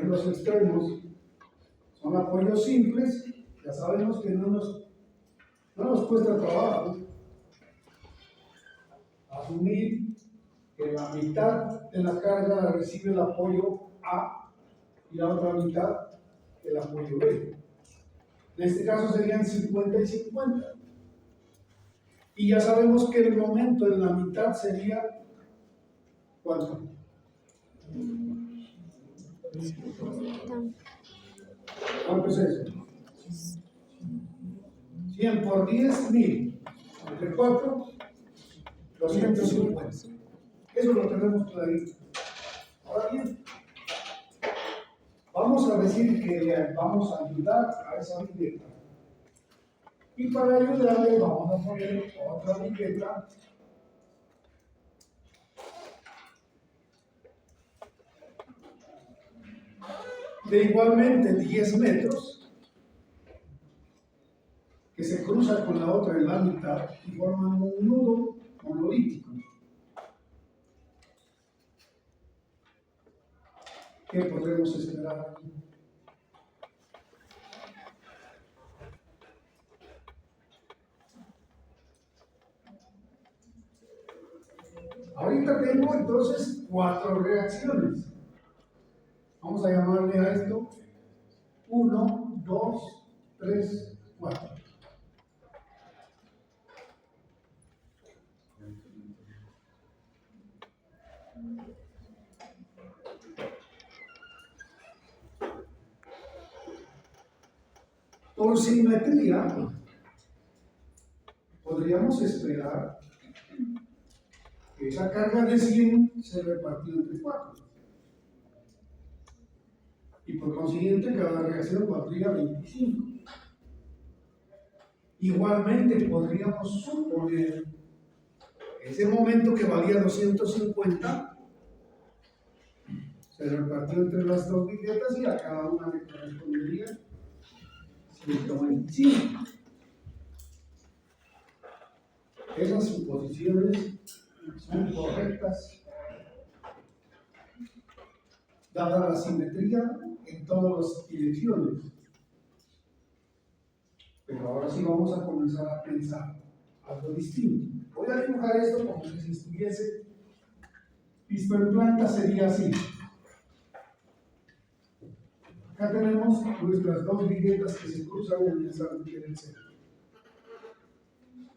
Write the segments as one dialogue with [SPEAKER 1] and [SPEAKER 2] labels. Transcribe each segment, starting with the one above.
[SPEAKER 1] en los extremos son apoyos simples. Ya sabemos que no nos cuesta trabajo asumir que la mitad de la carga recibe el apoyo A y la otra mitad el apoyo B. En este caso serían 50 y 50. Y ya sabemos que el momento en la mitad sería ¿cuánto? ¿Cuánto es eso? 100 por 10, 1000. Entre 4, 250. Eso lo tenemos clarito. Ahora bien, vamos a decir que vamos a ayudar a esa billeta. Y para ayudarle vamos a poner otra billeta de igualmente 10 metros que se cruza con la otra en la mitad y forman un nudo monolítico. ¿Qué podemos esperar aquí? Ahorita tengo entonces 4 reacciones. Vamos a llamarle a esto 1, 2, 3, 4. Por simetría, podríamos esperar que esa carga de 100 se repartió entre 4. Y por consiguiente, cada reacción valdría 25. Igualmente, podríamos suponer que ese momento que valía 250 se repartió entre las dos billetas y a cada una le correspondería 125. Esas suposiciones son correctas, dada la simetría en todas las direcciones. Pero ahora sí vamos a comenzar a pensar algo distinto. Voy a dibujar esto como si estuviese visto en planta, sería así. Acá tenemos nuestras dos billetas que se cruzan en el centro.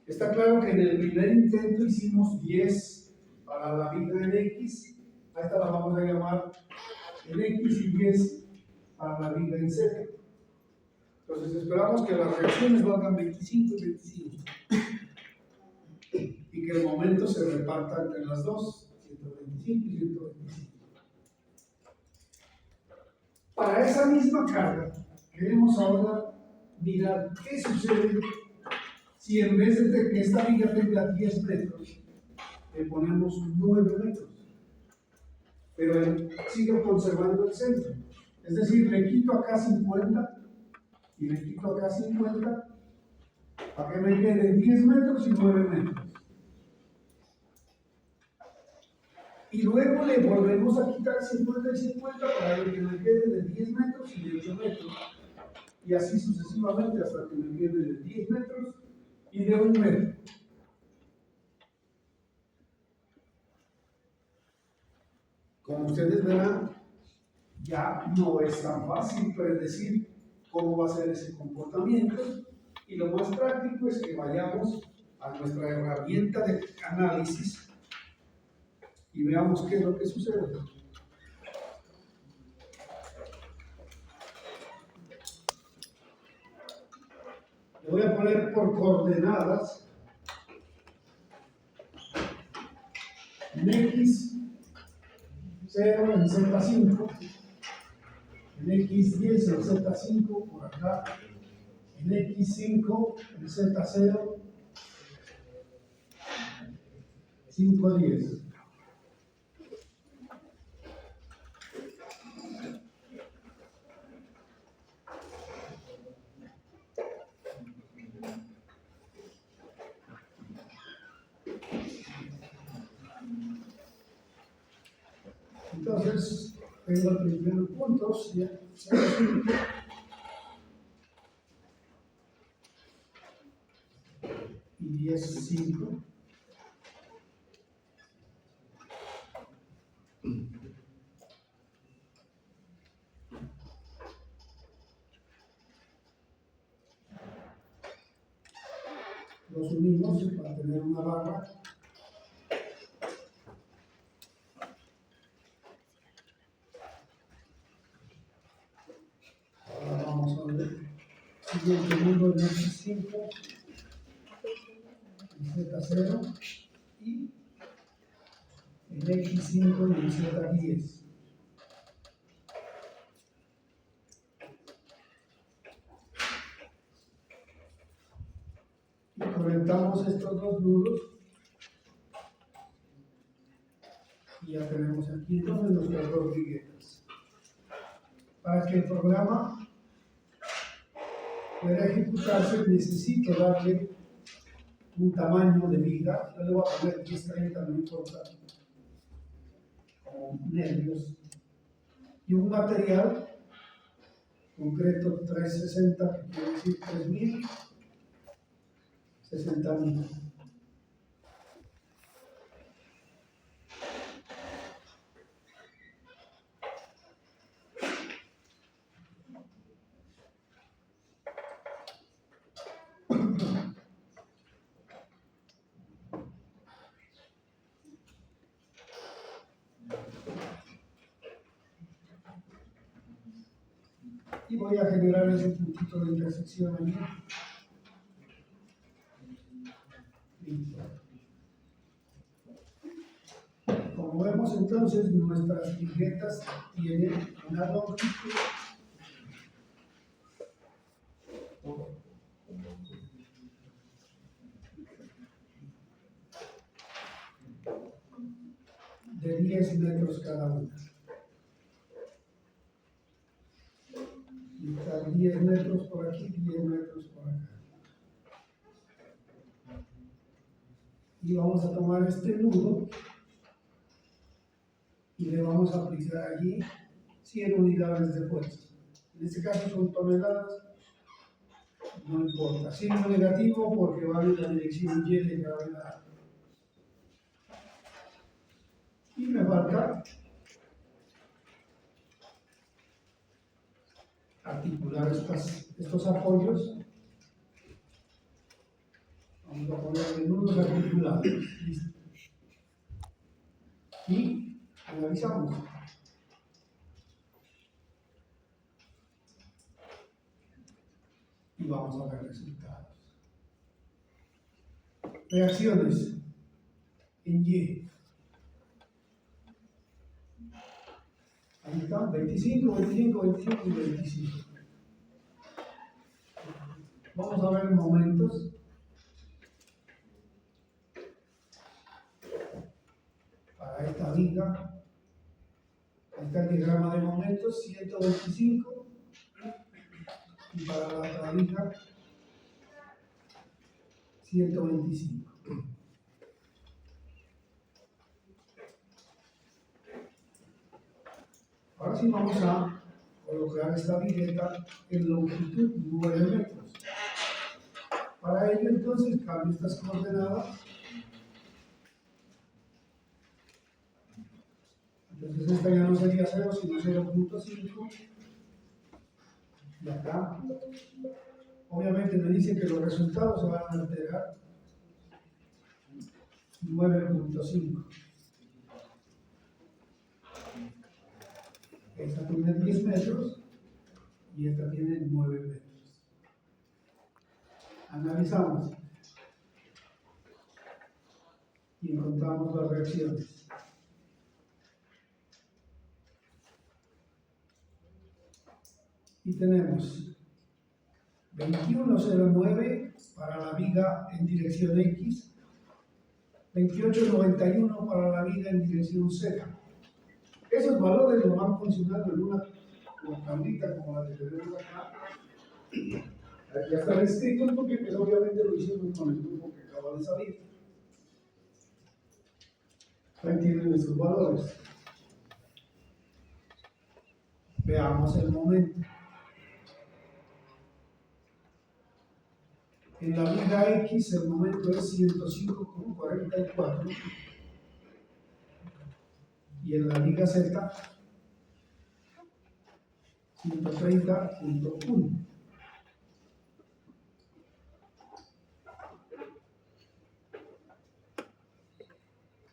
[SPEAKER 1] Está claro que en el primer intento hicimos 10 para la viga en X. A esta la vamos a llamar en X y 10 para la viga en Z. Entonces esperamos que las reacciones valgan 25 y 25. Y que el momento se reparta entre las dos, 125 y 125. Para esa misma carga, queremos ahora mirar qué sucede si en vez de que esta viga tenga 10 metros, le ponemos 9 metros. Pero él sigue conservando el centro. Es decir, le quito acá 50 y le quito acá 50 para que me queden 10 metros y 9 metros. Y luego le volvemos a quitar 50 y 50 para que me quede de 10 metros y de 8 metros. Y así sucesivamente hasta que me quede de 10 metros y de 1 metro. Como ustedes verán, ya no es tan fácil predecir cómo va a ser ese comportamiento. Y lo más práctico es que vayamos a nuestra herramienta de análisis y veamos qué es lo que sucede. Le voy a poner por coordenadas en X0 en Z5, en X10 en Z5 por acá, en X5 en Z0, 5, 10. Entonces, Tengo el primer punto, 0,5 y 10,5. Los unimos para tener una barra. Ahora vamos a ver. Siguiente número, el X5, el Z0 y el X5 y el Z10. Y conectamos estos dos nudos y ya tenemos aquí entonces nuestras dos viguetas. Para que el programa pueda ejecutarse necesito darle un tamaño de viga. Yo le voy a poner 10-30, no importa, con nervios, y un material concreto 360, que quiere decir 3000, 60.000. Y voy a generar ese puntito de intersección aquí. Listo. Como vemos entonces, nuestras viguetas tienen una longitud de 10 metros cada una. Y están 10 metros por aquí, 10 metros por acá. Y vamos a tomar este nudo y le vamos a aplicar allí 100 unidades de fuerza. En este caso son toneladas, no importa. Signo negativo porque va en la dirección Y de gravedad. Y me falta articular estos apoyos. Vamos a ponerle nudos articulados. Listo. Y analizamos. Y vamos a ver resultados. Reacciones en Y. Ahí está, 25, 25, 25 y 25. Vamos a ver momentos. Para esta viga, ahí está el diagrama de momentos, 125. Y para la otra viga, 125. Ahora sí vamos a colocar esta vigueta en longitud 9 metros. Para ello entonces cambio estas coordenadas. Entonces esta ya no sería 0, sino 0.5. Y acá, obviamente me dice que los resultados se van a alterar. 9.5. Esta tiene 10 metros y esta tiene 9 metros. Analizamos y encontramos las reacciones. Y tenemos 21.09 para la viga en dirección X, 28.91 para la viga en dirección Z. Esos valores los van funcionando en una tablita como la que tenemos acá. Ya están escritos porque pues, obviamente lo hicimos con el grupo que acaba de salir. Ahí tienen esos valores. Veamos el momento. En la viga X el momento es 105,44 y en la viga Z 130,1.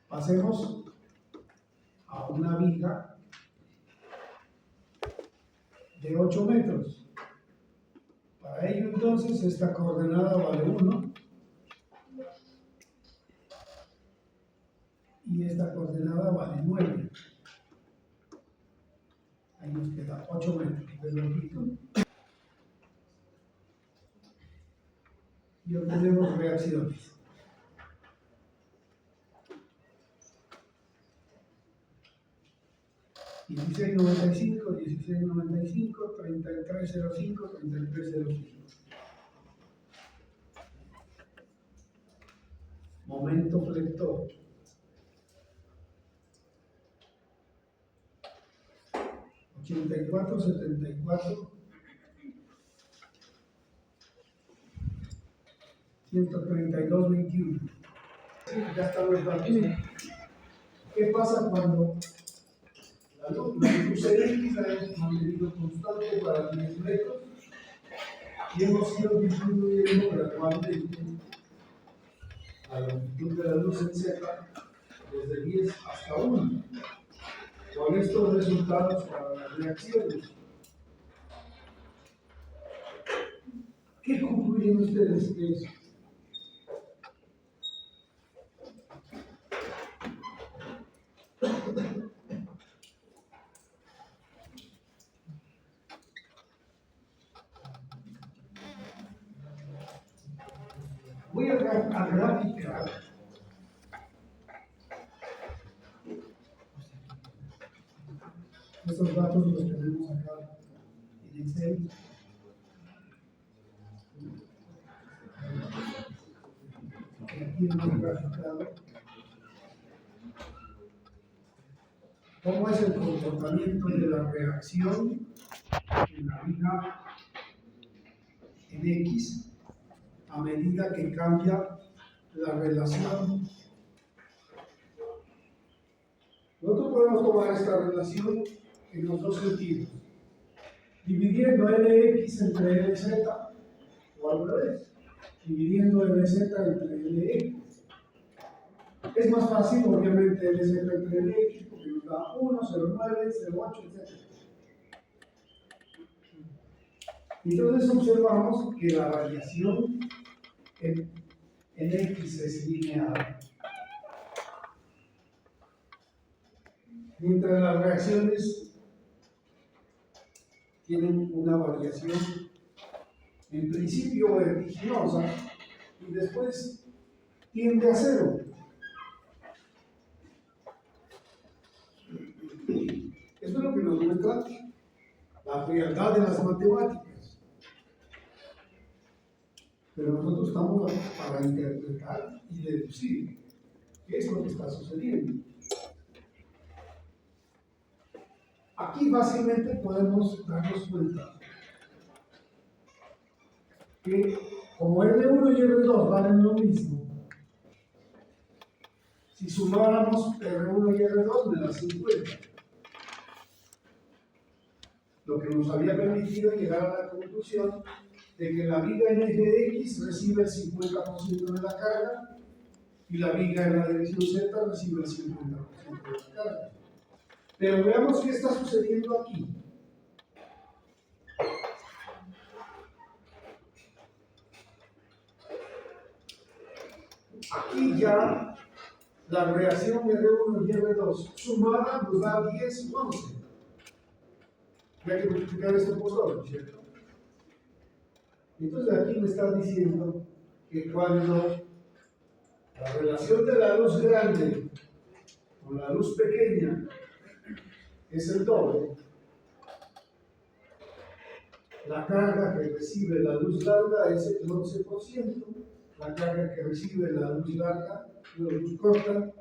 [SPEAKER 1] Pasemos a una viga de 8 metros. Para ello entonces esta coordenada vale 1 y esta coordenada vale 9. Ahí nos queda 8 metros de longitud. Y obtenemos reacciones. $16.95, $16.95, $33.05, $33.05. Momento flector. $84.74, $132.21. Ya está nuestra línea. ¿Qué pasa cuando la luz X la hemos mantenido constante para 10 metros y hemos ido disminuyendo gradualmente la longitud de la luz en Z desde 10 hasta 1? Con estos resultados para las reacciones, ¿qué concluyen ustedes de eso? Voy a graficar estos datos, los tenemos acá en Excel. Aquí hemos graficado cómo es el comportamiento de la reacción en la viga en X a medida que cambia la relación. Nosotros podemos tomar esta relación en los dos sentidos, dividiendo Lx entre Lz o al revés, dividiendo Lz entre Lx. Es más fácil, obviamente, Lz entre Lx porque nos da 1, 0,9, 0,8, etc. Entonces observamos que la variación en X es lineal, mientras las reacciones tienen una variación en principio vertiginosa y después tiende a cero. Esto es lo que nos muestra la frialdad de las matemáticas. Pero nosotros estamos para interpretar y deducir qué es lo que está sucediendo. Aquí fácilmente podemos darnos cuenta que como R1 y R2 valen lo mismo, si sumáramos R1 y R2 me da 50, lo que nos había permitido llegar a la conclusión de que la viga en eje X recibe el 50% de la carga y la viga en la dirección Z recibe el 50% de la carga. Pero veamos qué está sucediendo aquí. Aquí ya la reacción R1 y R2 sumada nos da 10, 11. Hay que multiplicar esto por 2, ¿cierto? Entonces aquí me está diciendo que cuando la relación de la luz grande con la luz pequeña es el doble, la carga que recibe la luz larga es el 11%, la carga que recibe la luz larga, la luz corta,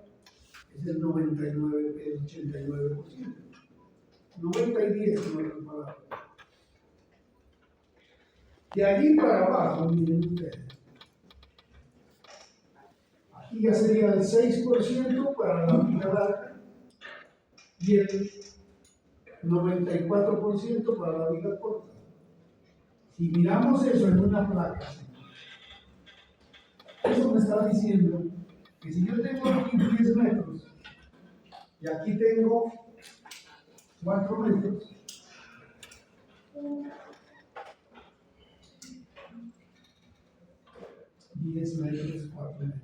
[SPEAKER 1] es el 99, el 89%. 90 y 10 metros cuadrados. De allí para abajo, miren ustedes. Aquí ya sería el 6% para la viga larga y el 94% para la viga corta. Si miramos eso en una placa, eso me está diciendo que si yo tengo aquí 10 metros y aquí tengo 4 metros, metros, 4 metros.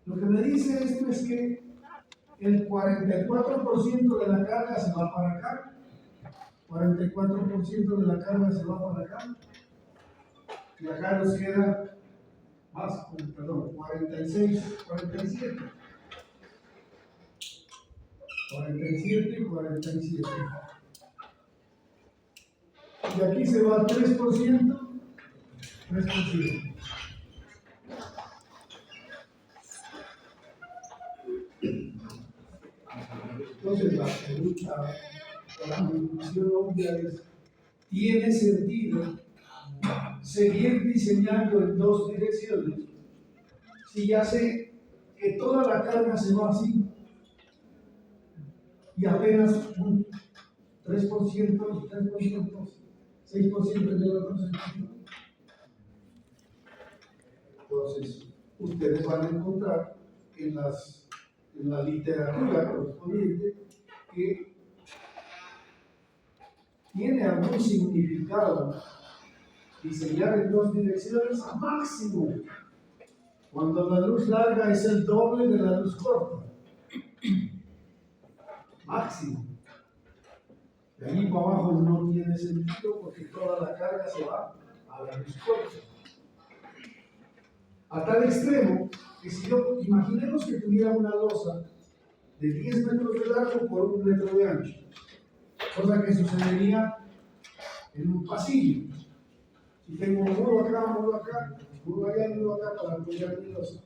[SPEAKER 1] Lo que me dice esto es que el 44% de la carga se va para acá, 44% de la carga se va para acá, y acá nos queda más, perdón, 47. 47 y 47. Y aquí se va 3%. Entonces la pregunta, la conclusión obvia es, ¿tiene sentido seguir diseñando en dos direcciones si ya sé que toda la carga se va así y apenas un 3%, 6% en el otro sentido? Entonces, ustedes van a encontrar en la literatura correspondiente que tiene algún significado diseñar en dos direcciones máximo cuando la luz larga es el doble de la luz corta. Máximo. De ahí para abajo no tiene sentido porque toda la carga se va a la luz corta. A tal extremo que si yo, imaginemos que tuviera una losa de 10 metros de largo por 1 metro de ancho, cosa que sucedería en un pasillo. Si tengo un muro acá, muro allá, muro acá para apoyar mi losa.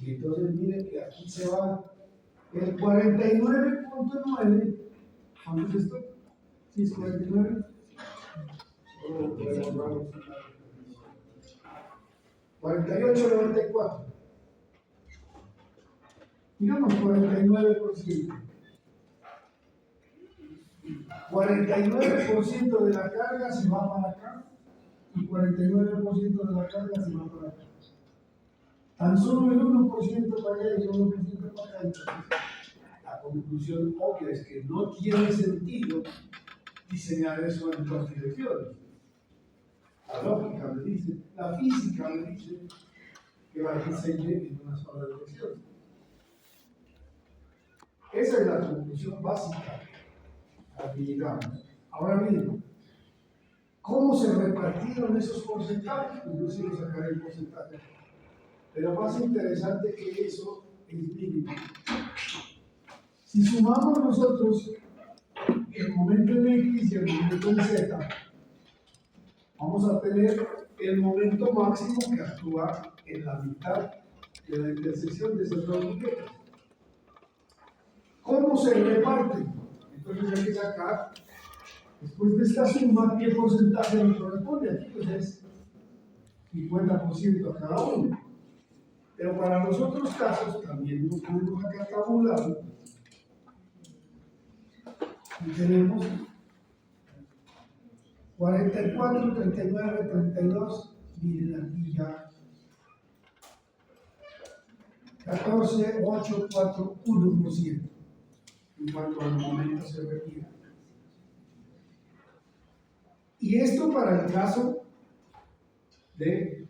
[SPEAKER 1] Y entonces miren que aquí se va el 49.9. ¿Cuánto es esto? ¿Sí es 49? 48.94. Digamos 49%. 49% de la carga se va para acá y 49% de la carga se va para acá. Tan solo el 1% para allá y el 1% para acá. Entonces, la conclusión obvia es que no tiene sentido diseñar eso en dos direcciones. La lógica me dice, la física me dice que la diseñe en una sola dirección. Esa es la conclusión básica a la que llegamos. Ahora bien, ¿cómo se repartieron esos porcentajes? Pues yo sí lo sacaré el porcentaje. Pero más interesante que eso es mínimo. Si sumamos nosotros el momento en X y el momento en Z, vamos a tener el momento máximo que actúa en la mitad de la intersección de esas dos mujeres. ¿Cómo se reparten? Entonces hay que sacar, después de esta suma, qué porcentaje nos corresponde. Aquí pues es 50% a cada uno. Pero para los otros casos también lo podemos sacar tabulado. Y tenemos 44, 39, 32, miren aquí ya 14, 8, 4, 1% en cuanto al momento se retira. Y esto para el caso de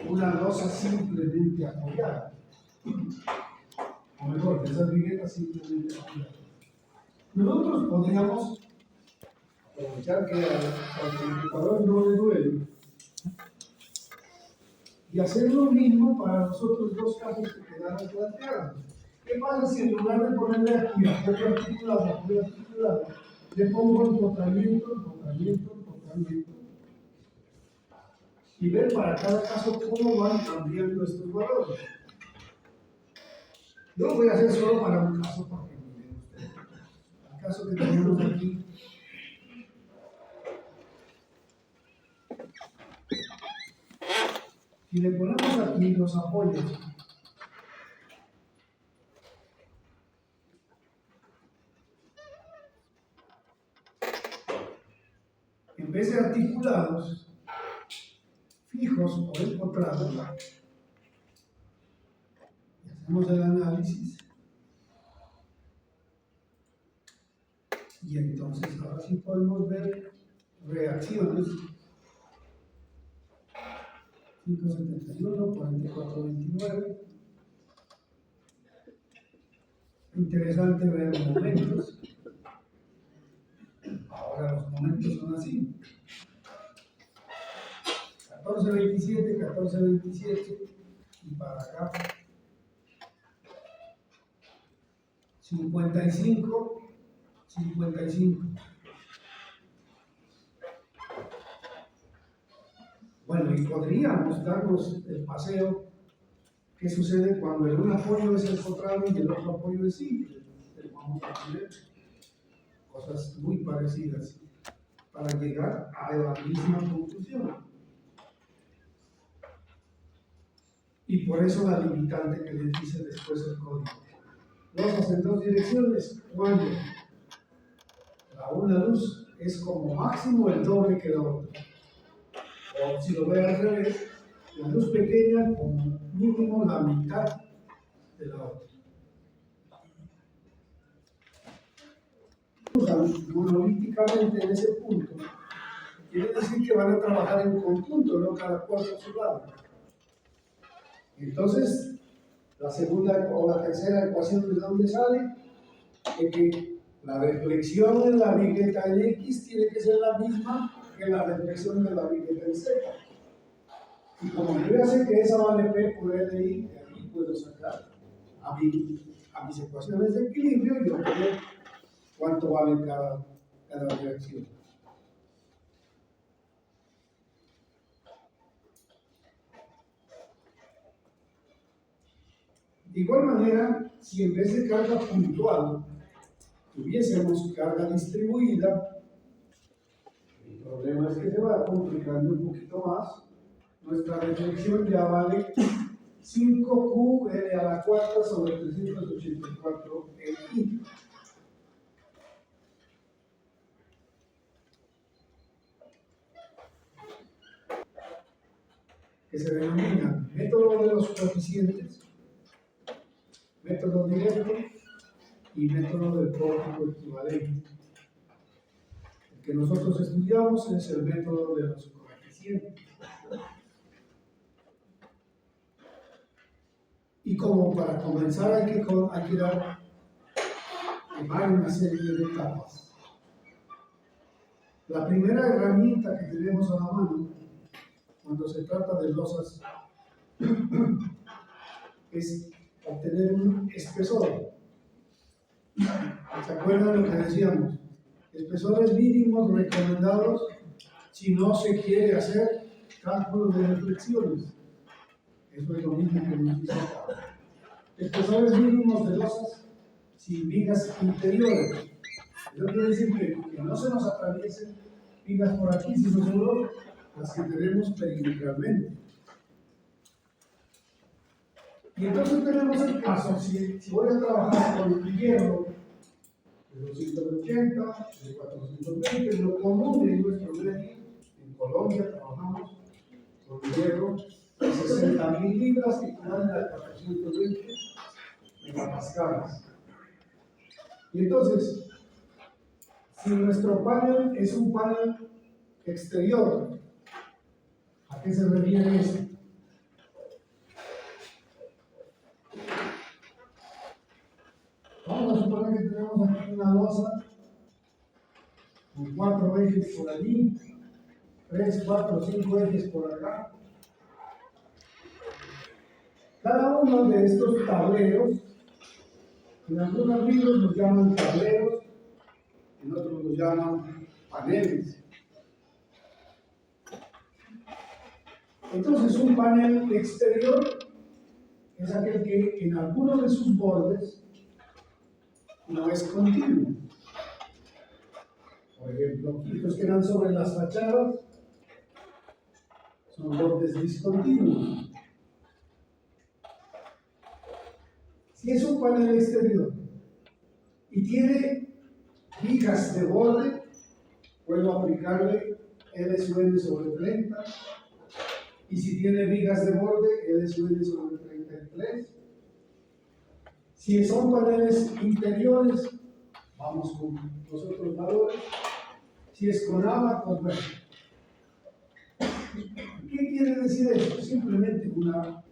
[SPEAKER 1] una losa simplemente apoyada, o mejor, de esas viviendas simplemente apoyadas. Nosotros podríamos aprovechar que al computador no le duele y hacer lo mismo para los otros dos casos que quedaron planteados. ¿Qué pasa si en lugar de ponerle aquí apoyo articulado, le pongo empotramiento? Y ver para cada caso cómo van cambiando estos valores? Yo lo voy a hacer solo para un caso, porque miren ustedes, el caso que tenemos aquí. Si le ponemos aquí los apoyos, en vez de articulados, fijos o empotrados, y hacemos el análisis, y entonces ahora sí podemos ver reacciones. 571, 4429. Interesante ver momentos. Ahora los momentos son así: 1427, 1427, y para acá 55, 55. Bueno, y podríamos darnos el paseo. ¿Qué sucede cuando el un apoyo es encontrado y el otro apoyo es simple? Pero vamos a tener cosas muy parecidas para llegar a la misma conclusión. Y por eso la limitante que les dice después el código. Losas en dos direcciones, cuando una luz es como máximo el doble que la otra. O si lo ve al revés, la luz pequeña como mínimo la mitad de la otra. Monolíticamente en ese punto, quiere decir que van a trabajar en conjunto, no cada cual por su lado. Entonces, la segunda o la tercera ecuación, ¿de dónde sale? De que la reflexión en la bigueta en X tiene que ser la misma que la reflexión de la bigueta en Z. Y como yo ya sé que esa vale P por LI, de aquí puedo sacar a mis ecuaciones de equilibrio y obtener cuánto vale cada reacción. De igual manera, si en vez de carga puntual tuviésemos carga distribuida, el problema es que se va complicando un poquito más. Nuestra reflexión ya vale 5Q L a la cuarta sobre 384 L. Que se denomina método de los coeficientes, método directo y método del pórtico equivalente. El que nosotros estudiamos es el método de los coeficientes. Y como para comenzar hay que dar una serie de etapas. La primera herramienta que tenemos a la mano cuando se trata de losas es obtener un espesor. ¿Se acuerdan lo que decíamos? Espesores mínimos recomendados si no se quiere hacer cálculo de reflexiones. Eso es lo mismo que nos dice acá. Espesores mínimos de losas sin vigas interiores. Eso quiere decir que no se nos atraviesen vigas por aquí, sino solo las que tenemos perimetralmente. Y entonces tenemos el caso, si voy a trabajar con el hierro de 280, de 420, lo común en nuestro medio, en Colombia trabajamos con hierro de 60.000 libras que equivalen a 420 megapascales. Y entonces, si nuestro panel es un panel exterior, ¿a qué se refiere eso? Vamos a suponer que tenemos aquí una losa con 4 ejes por allí, 3, 4, 5 ejes por acá. Cada uno de estos tableros, en algunos libros los llaman tableros, en otros los llaman paneles. Entonces, un panel exterior es aquel que en alguno de sus bordes no es continuo. Por ejemplo, los que dan sobre las fachadas son bordes discontinuos. Si es un panel exterior y tiene vigas de borde, puedo aplicarle LSUN sobre 30. Y si tiene vigas de borde, LSUN sobre 33. Si son paneles interiores, vamos con los otros valores. Si es con ABA, pues bueno. ¿Qué quiere decir esto? Simplemente una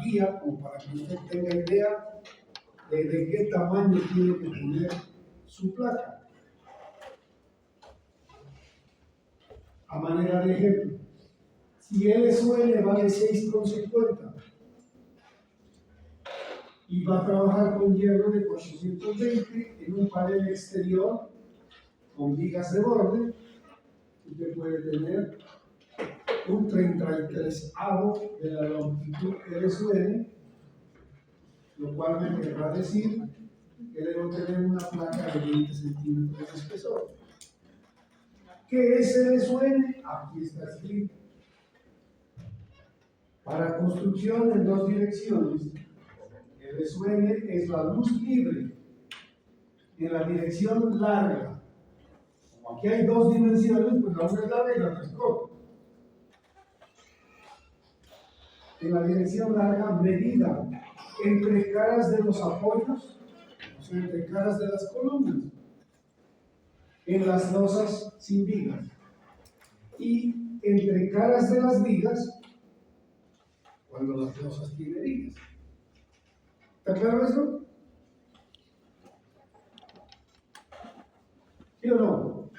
[SPEAKER 1] guía, como para que usted tenga idea de qué tamaño tiene que tener su placa. A manera de ejemplo, si LSUN vale 6,50 y va a trabajar con hierro de 420 en un panel exterior con vigas de borde, usted puede tener un 33avo de la longitud LSUN, lo cual me querrá decir que debo tener una placa de 20 centímetros de espesor. ¿Qué es LSUN? Aquí está escrito. Para construcción en dos direcciones, LSUN es la luz libre en la dirección larga. Como aquí hay dos dimensiones, pues la una es larga y la otra es corta. En la dirección larga, medida entre caras de los apoyos, o sea, entre caras de las columnas, en las losas sin vigas, y entre caras de las vigas, cuando las losas tienen vigas. ¿Está claro eso? ¿Sí o no?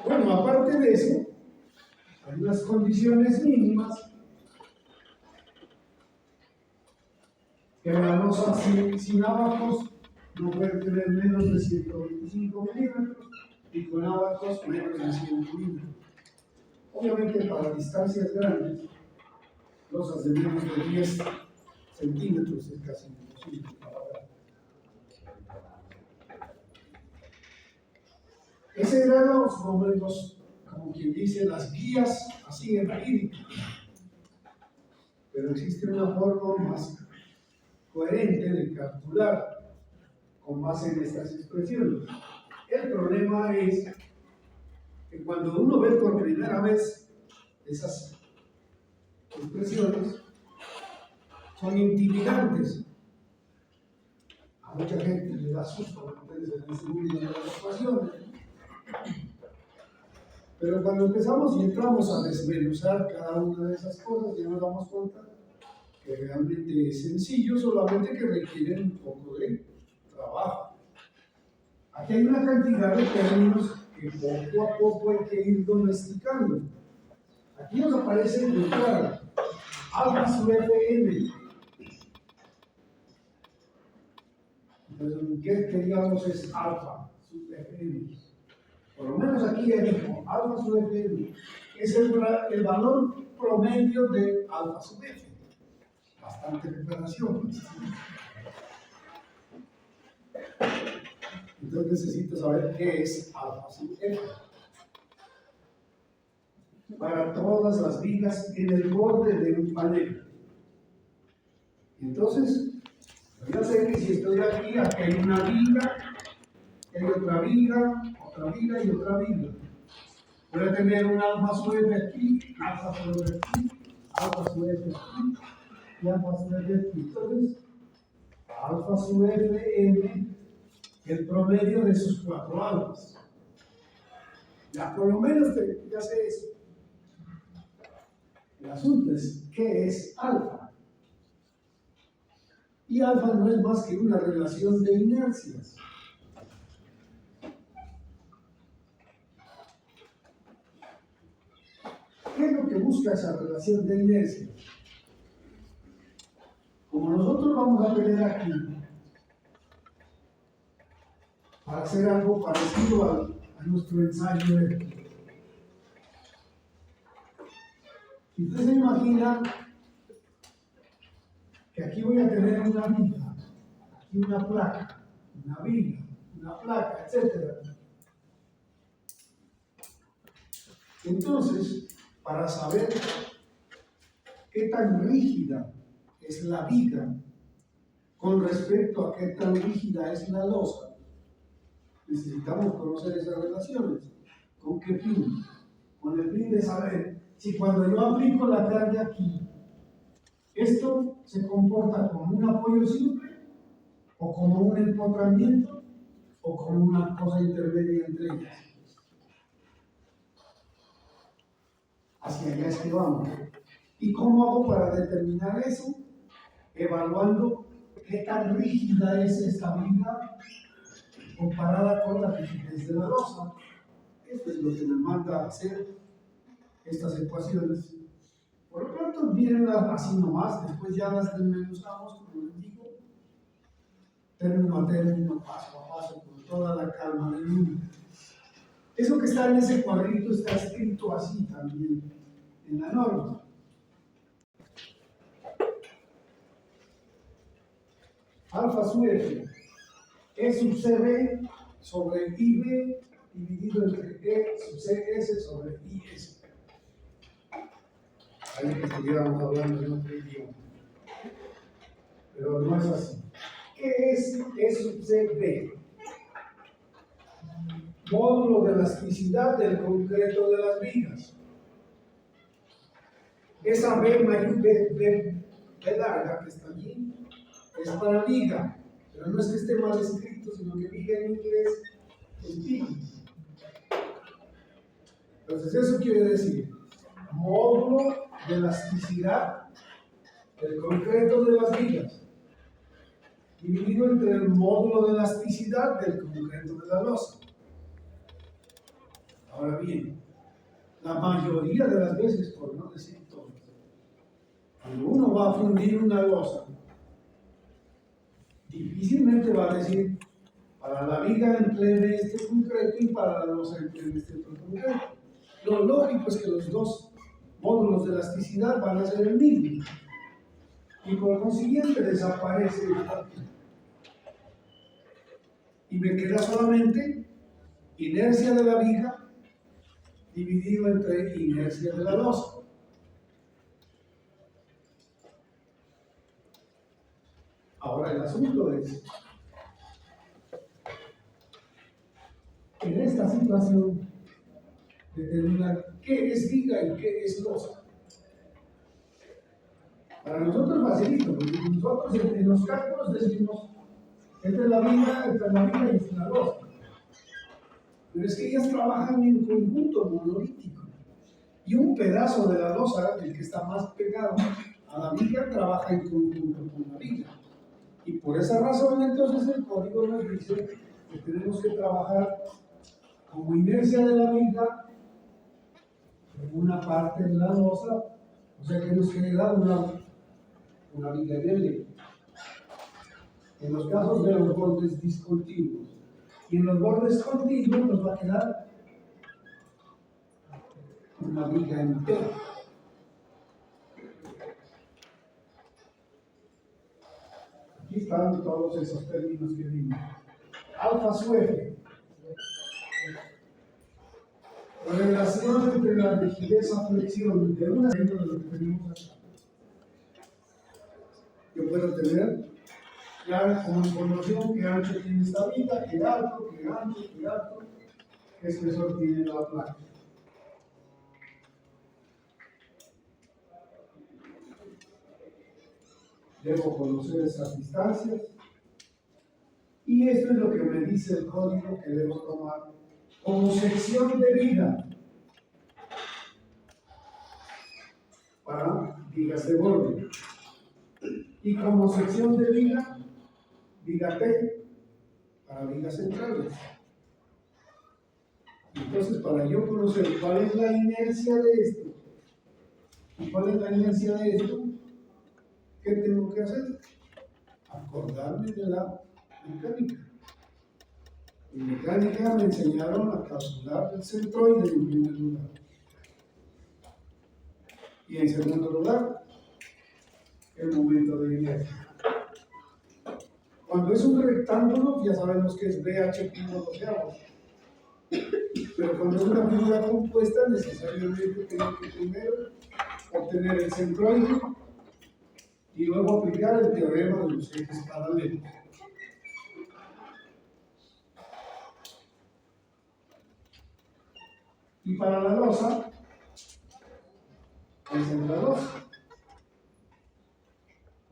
[SPEAKER 1] Bueno, aparte de eso, hay unas condiciones mínimas que la losa sin abacos no puede tener menos de 125 milímetros y con abacos menos de 100 milímetros. Obviamente para distancias grandes, losas de menos de 10 centímetros es casi imposible trabajar. Ese eran los números, como quien dice, las guías así empíricas. Pero existe una forma más coherente de calcular con base en estas expresiones. El problema es que cuando uno ve por primera vez esas expresiones, son intimidantes. A mucha gente le da susto, ustedes en este mundo de las ecuaciones. Pero cuando empezamos y entramos a desmenuzar cada una de esas cosas, ya nos damos cuenta que realmente es sencillo, solamente que requieren un poco de trabajo. Aquí hay una cantidad de términos que poco a poco hay que ir domesticando. Aquí nos aparece muy claro, alfa sub fm. Entonces, ¿qué digamos es alfa sub fm? Por lo menos aquí ya dijo, alfa sub fm es el valor promedio de alfa sub f. Bastante preparación. Entonces necesito saber qué es alfa sub f. Para todas las vigas en el borde de un panel. Entonces, yo sé que si estoy aquí hay una viga, hay otra viga y otra viga. Voy a tener un alfa sub f aquí, alfa sub f aquí, alfa sub f aquí y alfa sub f aquí. Entonces, alfa sub fm, el promedio de sus cuatro alfas. Ya por lo menos ya sé eso. El asunto es, ¿qué es alfa? Y alfa no es más que una relación de inercias. ¿Qué es lo que busca esa relación de inercias? Como nosotros vamos a tener aquí, para hacer algo parecido a nuestro ensayo de... Si usted se imagina que aquí voy a tener una viga, aquí una placa, una viga, una placa, etc. Entonces, para saber qué tan rígida es la viga con respecto a qué tan rígida es la losa, necesitamos conocer esas relaciones. ¿Con qué fin? Con el fin de saber si cuando yo aplico la carga aquí, esto se comporta como un apoyo simple, o como un empotramiento, o como una cosa intermedia entre ellas. Hacia allá es que vamos. ¿Y cómo hago para determinar eso? Evaluando qué tan rígida es esta viga comparada con la rigidez de la losa. Esto es lo que me manda a hacer estas ecuaciones. Por lo pronto, mírenlas así nomás, después ya las desmenuzamos, como les digo, término a término, paso a paso, con toda la calma del mundo. Eso que está en ese cuadrito está escrito así también en la norma. Alfa sub F, E sub CB sobre IB dividido entre E sub CS sobre IS. Ahí que estuviéramos hablando en otro idioma. Pero no es así. ¿Qué es E sub CB? Módulo de elasticidad del concreto de las vigas. Esa B larga que está allí es para viga, pero no es que esté mal escrito, sino que viga en inglés es viga. Entonces eso quiere decir módulo de elasticidad del concreto de las vigas dividido entre el módulo de elasticidad del concreto de la losa. Ahora bien, la mayoría de las veces, por no decir todas, cuando uno va a fundir una losa, difícilmente va a decir para la viga emplee este concreto y para la losa emplee este otro concreto. Lo lógico es que los dos módulos de elasticidad van a ser el mismo y por consiguiente desaparece el cálculo. Y me queda solamente inercia de la viga dividido entre inercia de la losa. Ahora el asunto es, en esta situación, determinar qué es viga y qué es losa. Para nosotros facilito, porque nosotros en los cálculos decimos entre la viga y entre la losa. Pero es que ellas trabajan en conjunto monolítico. Y un pedazo de la losa, el que está más pegado a la viga, trabaja en conjunto con la viga. Y por esa razón, entonces, el código nos dice que tenemos que trabajar como inercia de la viga en una parte de la losa, o sea que nos queda una viga en L. En los casos de los bordes discontinuos. Y en los bordes continuos nos va a quedar una viga en T. Aquí están todos esos términos que vimos. Alfa sub F. La relación entre la rigidez a flexión de una de lo que tenemos acá. Yo puedo tener ya como información qué ancho tiene esta viga, qué alto, qué espesor tiene la placa. Debo conocer esas distancias y esto es lo que me dice el código que debo tomar como sección de viga para vigas de borde y como sección de viga T para vigas centrales. Entonces, para yo conocer cuál es la inercia de esto y cuál es la inercia de esto, ¿qué tengo que hacer? Acordarme de la mecánica. En mecánica me enseñaron a calcular el centroide en primer lugar. Y en segundo lugar, el momento de inercia. Cuando es un rectángulo, ya sabemos que es BH primo doceavo. Pero cuando es una figura compuesta, necesariamente tengo que primero obtener el centroide y luego aplicar el teorema de los ejes paralelos. Y para la losa, es en la losa.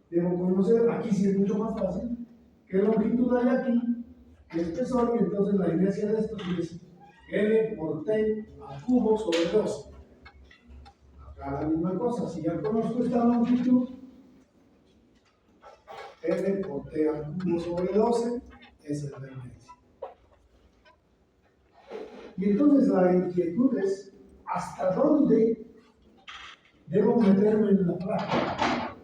[SPEAKER 1] Debo conocer, aquí sí es mucho más fácil, qué longitud hay aquí, qué espesor, y entonces la inercia de esto es L por T al cubo sobre 12. Acá la misma cosa, si ya conozco esta longitud, L por T al cubo sobre 12 es la inercia. Y entonces la inquietud es, ¿hasta dónde debo meterme en la placa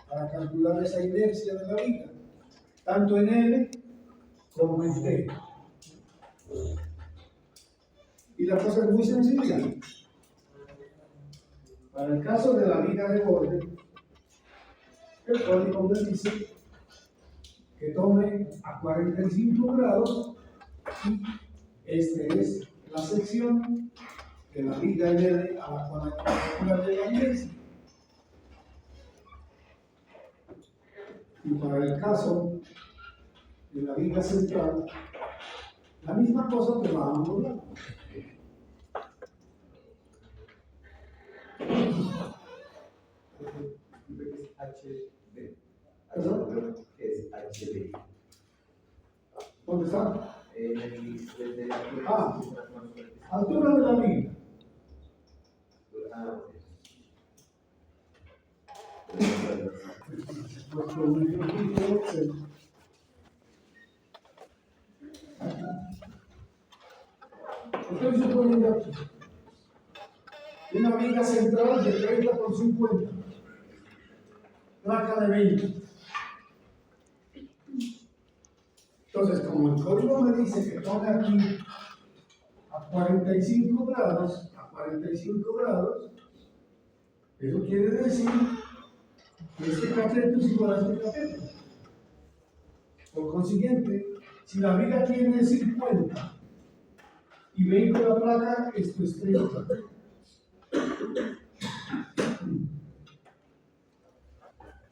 [SPEAKER 1] para calcular esa inercia de la viga? Tanto en L como en T. Y la cosa es muy sencilla. Para el caso de la viga de borde, el código me dice que tome a 45 grados y esta es la sección de la viga en L a la cual hay que calcular de la inercia. Y para el caso de la viga central, la misma cosa, pero a ambos lados.
[SPEAKER 2] HB.
[SPEAKER 1] ¿Perdón?
[SPEAKER 2] Es HB.
[SPEAKER 1] ¿Dónde está?
[SPEAKER 2] Desde la
[SPEAKER 1] Altura de la viga. Estoy suponiendo aquí una viga central de 30 por 50, placa de 20. Entonces, como el código me dice que tome aquí a 45 grados, eso quiere decir que este cateto es igual a este cateto. Por consiguiente, si la viga tiene 50 y 20 la placa, esto es 30.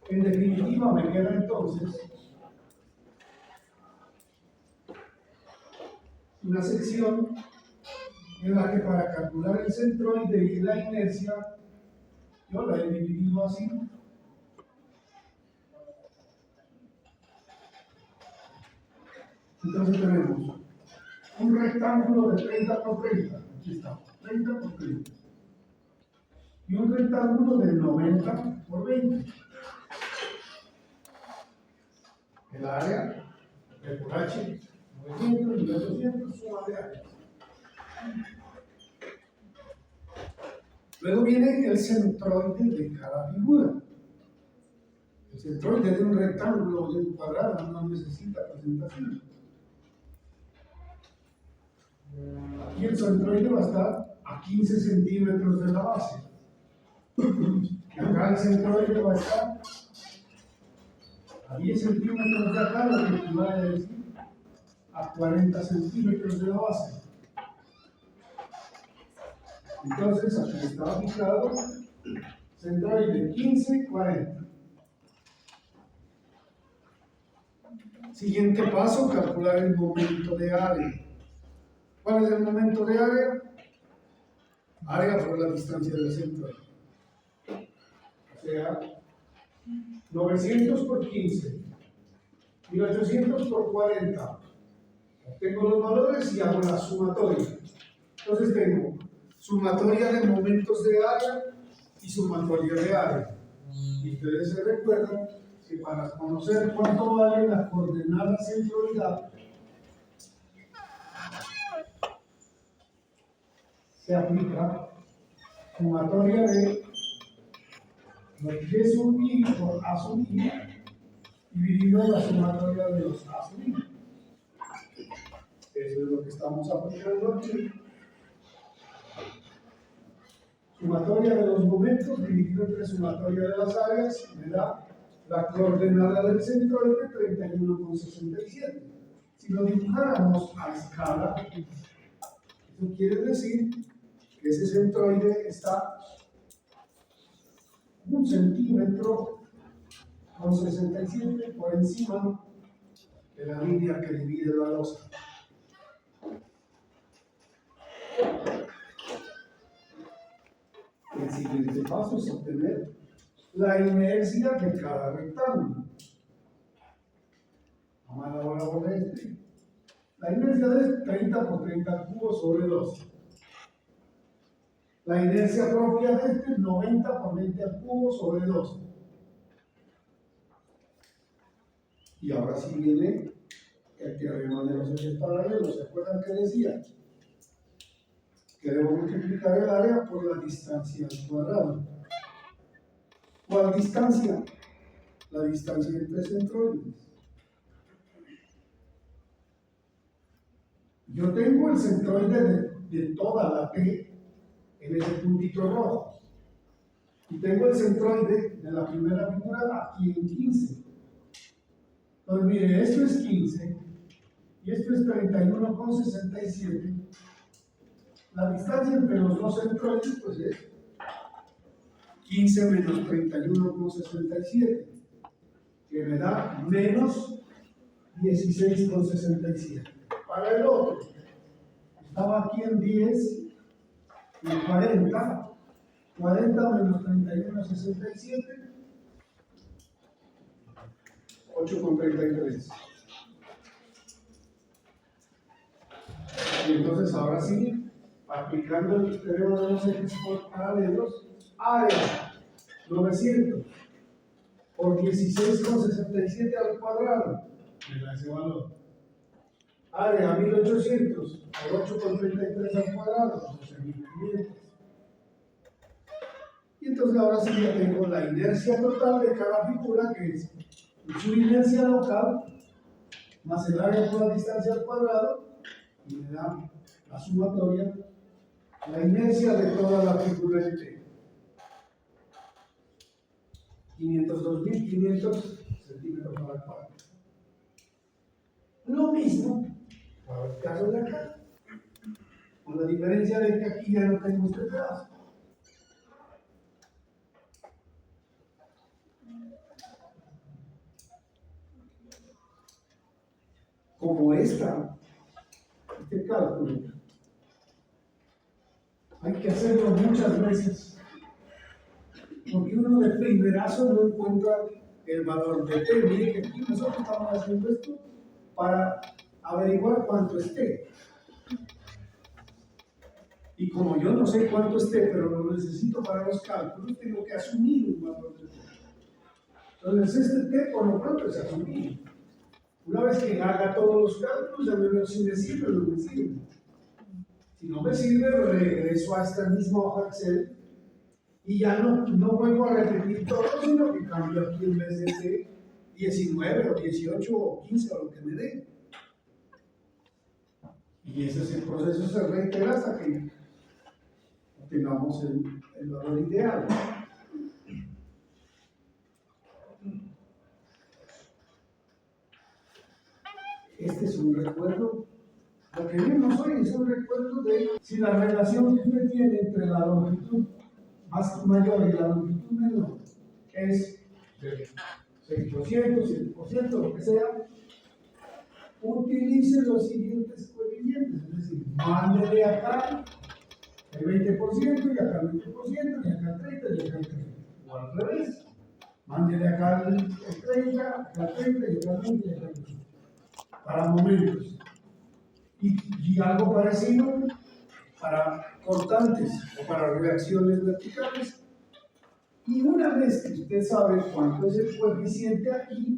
[SPEAKER 1] En definitiva, me queda entonces una sección en la que para calcular el centroide y la inercia, yo la he dividido así. Entonces tenemos un rectángulo de 30 por 30, aquí está, 30 por 30, y un rectángulo de 90 por 20. El área, el por H, 900 y 800, suma de área. Luego viene el centroide de cada figura. El centroide de un rectángulo o de un cuadrado no necesita presentación. Aquí el centroide va a estar a 15 centímetros de la base. Y acá el centroide va a estar a 10 centímetros de acá, lo que equivale a decir a 40 centímetros de la base. Entonces aquí está fijado centroide 15, 40. Siguiente paso, calcular el momento de área. ¿Cuál es el momento de área? Área por la distancia del centroide. O sea, 900 por 15, 1800 por 40. Obtengo los valores y hago la sumatoria. Entonces tengo sumatoria de momentos de área y sumatoria de área. Y ustedes se recuerdan que para conocer cuánto vale la coordenada centroidal, se aplica sumatoria de los Y sub I por A sub I dividido la sumatoria de los A sub I. Eso es lo que estamos aplicando aquí. Sumatoria de los momentos dividido entre sumatoria de las áreas me da la coordenada del centroide 31,67. Si lo dibujáramos a escala, eso quiere decir que ese centroide está 1,67 cm por encima de la línea que divide la losa. El siguiente paso es obtener la inercia de cada rectángulo. Vamos a elaborar este. La inercia es 30 por 30 cubos sobre 12. La inercia propia de este es 90 por 20 cubos sobre 12. Y ahora sí viene el teorema de los ejes paralelos. ¿Se acuerdan que decía? Que debo multiplicar el área por la distancia al cuadrado. ¿Cuál distancia? La distancia entre centroides. Yo tengo el centroide de toda la T en ese puntito rojo. Y tengo el centroide de la primera figura aquí en 15. Entonces, mire, esto es 15 y esto es 31,67. La distancia entre los dos centroides pues es 15 menos 31,67, que me da menos 16,67. Para el otro, estaba aquí en 10 y 40. 40 menos 31,67, 8,33. Y entonces ahora sí, aplicando el teorema de los ejes paralelos, área 900 por 16,67 al cuadrado, me da ese valor. Área 1800 por 8,33 al cuadrado, 12.500. Y entonces ahora sí ya tengo la inercia total de cada figura, que es su inercia local más el área por la distancia al cuadrado, y me da la sumatoria, la inercia de toda la figura de T. 502.500 centímetros al cuadrado. Lo mismo para el caso de acá, con la diferencia de que aquí ya no tengo este pedazo. Como este cálculo, hay que hacerlo muchas veces, porque uno de primerazo no encuentra el valor de T. Mire que aquí nosotros estamos haciendo esto para averiguar cuánto es T. Y como yo no sé cuánto es T, pero lo necesito para los cálculos, tengo que asumir un valor de T. Entonces este T por lo pronto es asumido. Una vez que haga todos los cálculos, ya me veo si me sirve o no me sirve. Si no me sirve, regreso a esta misma hoja Excel y ya no vuelvo a repetir todo, sino que cambio aquí en vez de 19 o 18 o 15 o lo que me dé. Y ese es el proceso, se reitera hasta que obtengamos el valor ideal. Este es un recuerdo. Lo que vimos hoy es un recuerdo de si la relación que usted tiene entre la longitud mayor y la longitud menor es de 6%, 7%, lo que sea, utilice los siguientes coeficientes, es decir, mándele acá el 20% y acá el 20% y acá el 30% y acá el 30%, o al revés, mándele acá el 30%, acá el 30% y acá el 20% y acá el 20%, para momentos. Y algo parecido para cortantes o para reacciones verticales. Y una vez que usted sabe cuánto es el coeficiente aquí,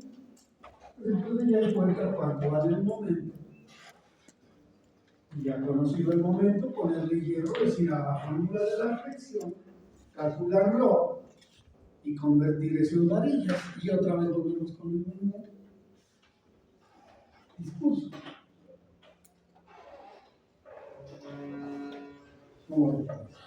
[SPEAKER 1] pues entonces ya encuentra cuánto vale el momento. Y ya conocido el momento, ponerle hierro, decir a la fórmula de la fricción, calcularlo y convertir eso en varillas. Y otra vez volvemos con el mismo discurso. ¿Cómo le parece?